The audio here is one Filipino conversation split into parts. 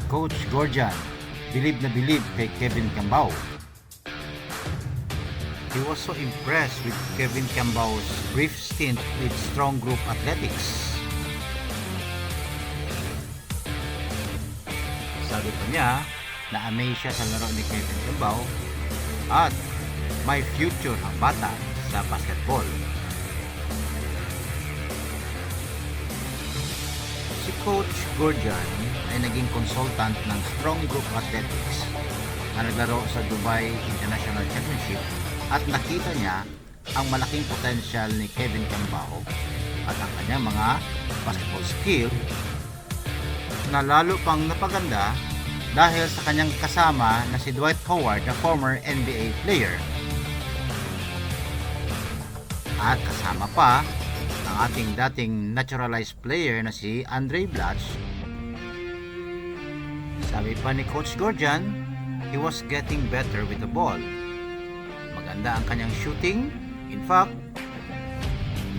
Coach Gorgian, bilib na bilib kay Kevin Cambao. He was so impressed with Kevin Cambao's brief stint with Strong Group Athletics. Sabi pa niya, na-amaze siya sa laro ni Kevin Cambao at may future ang bata sa basketball. Si Coach Gorgian ay naging consultant ng Strong Group Athletics na naglaro sa Dubai International Championship at nakita niya ang malaking potensyal ni Kevin Cambao at ang kanyang mga basketball skill na lalo pang napaganda dahil sa kanyang kasama na si Dwight Howard, na former NBA player. At kasama pa ang ating dating naturalized player na si Andray Blatche. Sabi pa ni Coach Gorgian, he was getting better with the ball. Maganda ang kanyang shooting. In fact,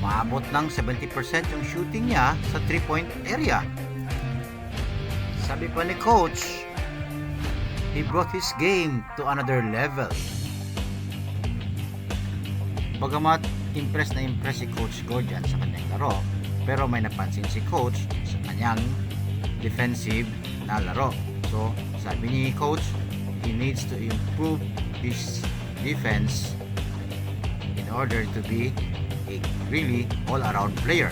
maabot ng 70% yung shooting niya sa 3-point area. Sabi pa ni Coach, he brought his game to another level. Bagamat impress na impress si Coach Gorgian sa kanyang laro, pero may napansin si Coach sa kanyang defensive na laro. So, sabi ni Coach, he needs to improve his defense in order to be a really all-around player.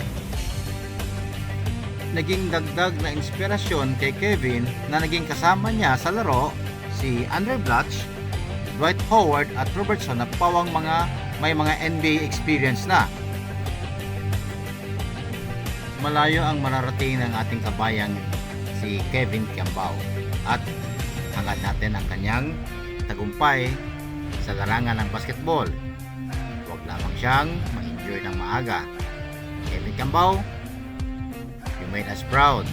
Naging dagdag na inspirasyon kay Kevin na naging kasama niya sa laro si Andray Blatche, Dwight Howard at Robertson na pawang may mga NBA experience na. Malayo ang mararating ng ating kabayang si Kevin Cambao at hangad natin ang kanyang tagumpay sa larangan ng basketball. Huwag lamang siyang ma-enjoy ng maaga. Kevin Cambao, you made us proud.